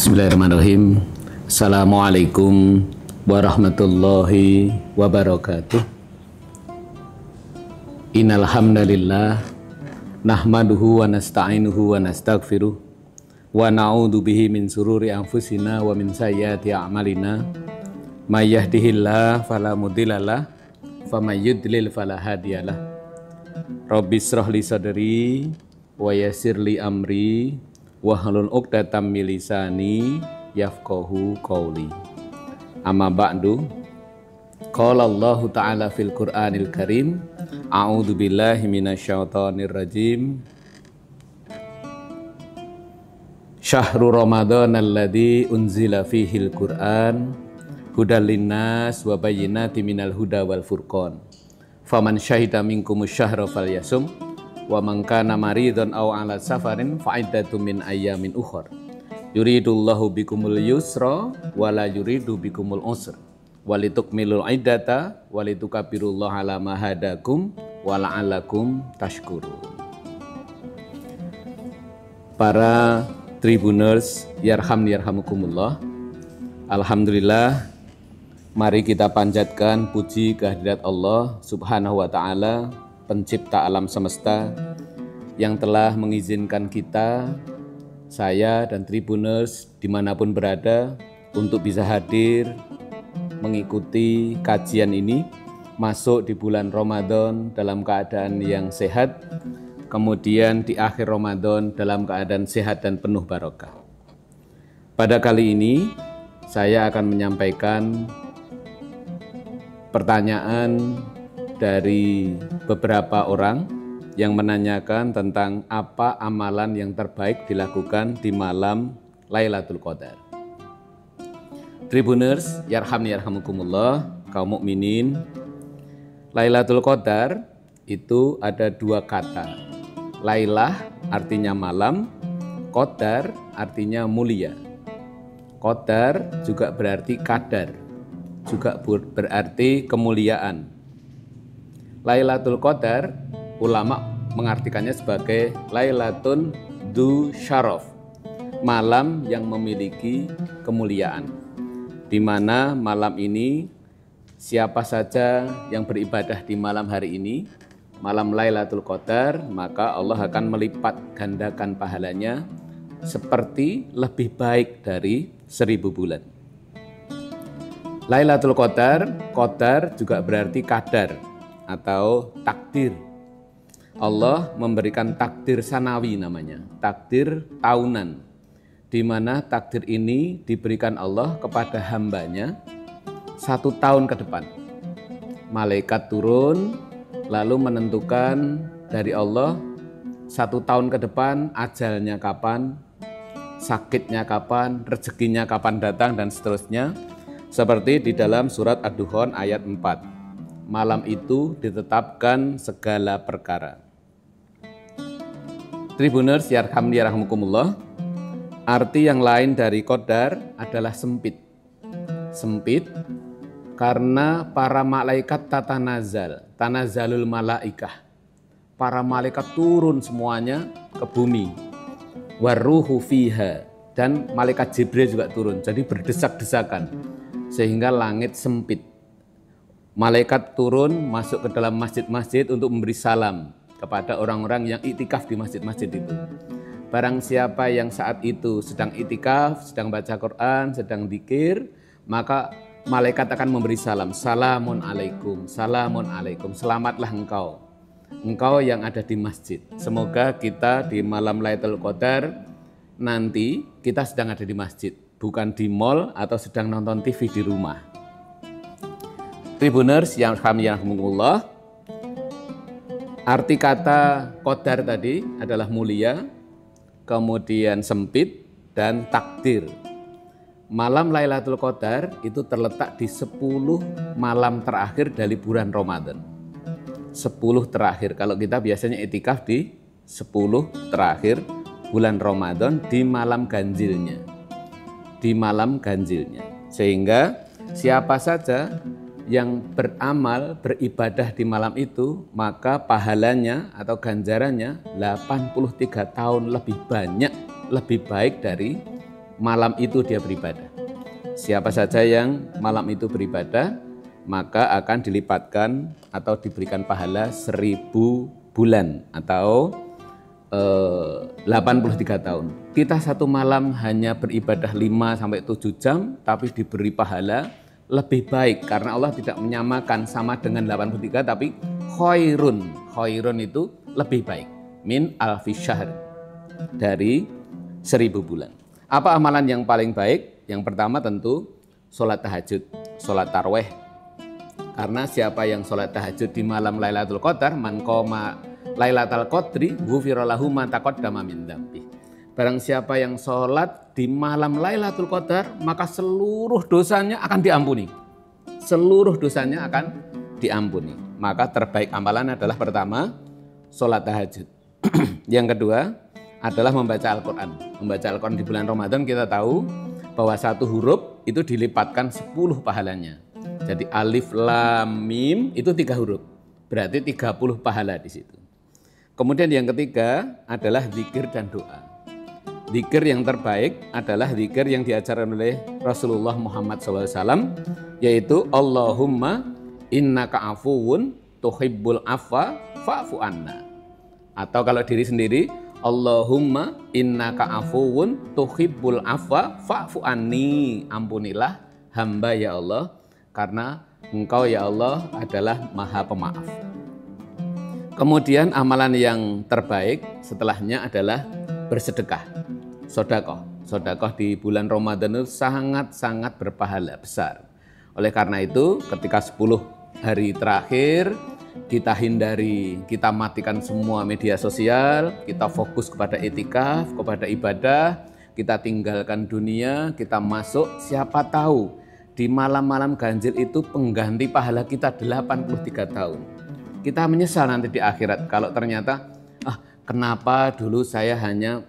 Bismillahirrahmanirrahim. Assalamualaikum warahmatullahi wabarakatuh. Innal hamdalillah nahmaduhu wa nasta'inuhu wa nastaghfiruh wa na'udzu bihi min sururi anfusina wa min sayyiati a'malina. May yahdihillahu fala mudhillalah wa may yudlil fala hadiyalah. Rabbis shrah li sadri wa yassir li amri wahlul 'uqdatam min lisani yafqahu qawli. Amma ba'du. Qala Allahu ta'ala fil Qur'anil Karim, a'udzu billahi minasyaitonir rajim. Syahrul Ramadan alladzi unzila fihil Qur'an hudal linnas wa bayyinatin minal huda wal furqan. Faman syahida minkumus syahra falyasum wa man kana maridun aw ala safarin fa'iddatun min ayyamin ukhra. Yuridullahu bikumul yusra wa la yuridu bikumul usra walitukmilul iddata walitukabbirullaha ala ma hadakum wa la'allakum tashkurun. Para tribuners yarhamukumullah, alhamdulillah, mari kita panjatkan puji kehadirat Allah Subhanahu wa ta'ala, pencipta alam semesta, yang telah mengizinkan kita, saya dan tribuners dimanapun berada, untuk bisa hadir mengikuti kajian ini, masuk di bulan Ramadan dalam keadaan yang sehat, kemudian di akhir Ramadan dalam keadaan sehat dan penuh barokah. Pada kali ini saya akan menyampaikan pertanyaan dari beberapa orang yang menanyakan tentang apa amalan yang terbaik dilakukan di malam Lailatul Qadar. Tribuners yarhamukumullah, kaum mukminin, Lailatul Qadar itu ada dua kata. Lailah artinya malam, Qadar artinya mulia. Qadar juga berarti kadar, juga berarti kemuliaan. Lailatul Qadar, ulama mengartikannya sebagai Lailatun Dzu Syaraf, malam yang memiliki kemuliaan, di mana malam ini siapa saja yang beribadah di malam hari ini, malam Lailatul Qadar, maka Allah akan melipat gandakan pahalanya seperti lebih baik dari 1000 bulan. Lailatul Qadar, Qadar juga berarti kadar atau takdir. Allah memberikan takdir sanawi namanya, takdir tahunan, di mana takdir ini diberikan Allah kepada hambanya 1 tahun ke depan. Malaikat turun lalu menentukan dari Allah 1 tahun ke depan ajalnya kapan, sakitnya kapan, rezekinya kapan datang, dan seterusnya. Seperti di dalam surat Ad-Dukhan ayat 4. Malam itu ditetapkan segala perkara. Tribuners yarhamukumullah, arti yang lain dari Qadar adalah sempit. Sempit karena para malaikat tanazalul malaikah. Para malaikat turun semuanya ke bumi. Waruhu fiha, dan malaikat Jibril juga turun. Jadi berdesak-desakan sehingga langit sempit. Malaikat turun masuk ke dalam masjid-masjid untuk memberi salam kepada orang-orang yang iktikaf di masjid-masjid itu. Barang siapa yang saat itu sedang iktikaf, sedang baca Quran, sedang dzikir, maka malaikat akan memberi salam. Salamun alaikum, salamun alaikum, selamatlah engkau yang ada di masjid. Semoga kita di malam Lailatul Qadar nanti kita sedang ada di masjid, bukan di mall atau sedang nonton TV di rumah. Tribuners yang yarhamukumullah, arti kata Qadar tadi adalah mulia, kemudian sempit, dan takdir. Malam Lailatul Qadar itu terletak di 10 malam terakhir dari bulan Ramadan. 10 terakhir, kalau kita biasanya iktikaf di 10 terakhir bulan Ramadan di malam ganjilnya. Di malam ganjilnya. Sehingga siapa saja yang beramal, beribadah di malam itu, maka pahalanya atau ganjarannya 83 tahun lebih banyak, lebih baik dari malam itu dia beribadah. Siapa saja yang malam itu beribadah, maka akan dilipatkan atau diberikan pahala 1000 bulan atau 83 tahun. Kita satu malam hanya beribadah 5-7 jam, tapi diberi pahala lebih baik karena Allah tidak menyamakan sama dengan 83, tapi khairun. Khairun itu lebih baik. Min alfi syahr, dari 1000 bulan. Apa amalan yang paling baik? Yang pertama tentu sholat tahajud, sholat tarweh. Karena siapa yang sholat tahajud di malam Lailatul Qadar, man qoma Lailatul Qadri ghufira lahu ma taqaddama min dzambi. Barang siapa yang sholat di malam Lailatul Qadar, maka seluruh dosanya akan diampuni. Seluruh dosanya akan diampuni. Maka terbaik amalan adalah pertama, sholat tahajud. Yang kedua adalah membaca Al-Quran. Membaca Al-Quran di bulan Ramadan kita tahu bahwa satu huruf itu dilipatkan 10 pahalanya. Jadi alif, lam, mim itu 3 huruf. Berarti 30 pahala di situ. Kemudian yang ketiga adalah zikir dan doa. Zikir yang terbaik adalah zikir yang diajarkan oleh Rasulullah Muhammad SAW, yaitu Allahumma innaka afuwun tuhibbul afwa fa'fu anna. Atau kalau diri sendiri, Allahumma innaka afuwun tuhibbul afwa fa'fu anni. Ampunilah hamba ya Allah, karena Engkau ya Allah adalah Maha Pemaaf. Kemudian amalan yang terbaik setelahnya adalah bersedekah, sedekah. Sedekah di bulan Ramadan itu sangat-sangat berpahala besar. Oleh karena itu, ketika 10 hari terakhir, kita hindari, kita matikan semua media sosial, kita fokus kepada itikaf, kepada ibadah, kita tinggalkan dunia, kita masuk, siapa tahu di malam-malam ganjil itu pengganti pahala kita 83 tahun. Kita menyesal nanti di akhirat kalau ternyata, kenapa dulu saya hanya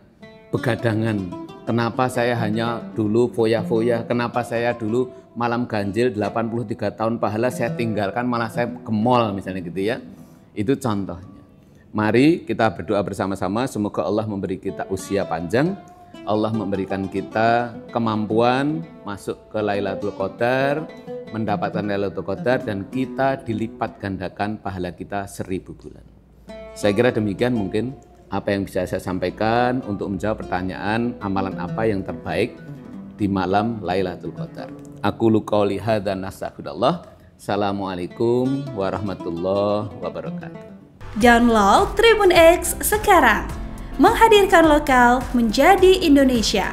begadangan, kenapa saya hanya dulu foya-foya, kenapa saya dulu malam ganjil 83 tahun pahala saya tinggalkan, malah saya ke mall misalnya gitu ya. Itu contohnya. Mari kita berdoa bersama-sama, semoga Allah memberi kita usia panjang, Allah memberikan kita kemampuan masuk ke Lailatul Qadar, mendapatkan Lailatul Qadar, dan kita dilipat gandakan pahala kita 1000 bulan. Saya kira demikian mungkin apa yang bisa saya sampaikan untuk menjawab pertanyaan amalan apa yang terbaik di malam Lailatul Qadar. Aku qouli hadza nastaghfirullah. Assalamualaikum warahmatullahi wabarakatuh. Download Tribun X sekarang. Menghadirkan lokal menjadi Indonesia.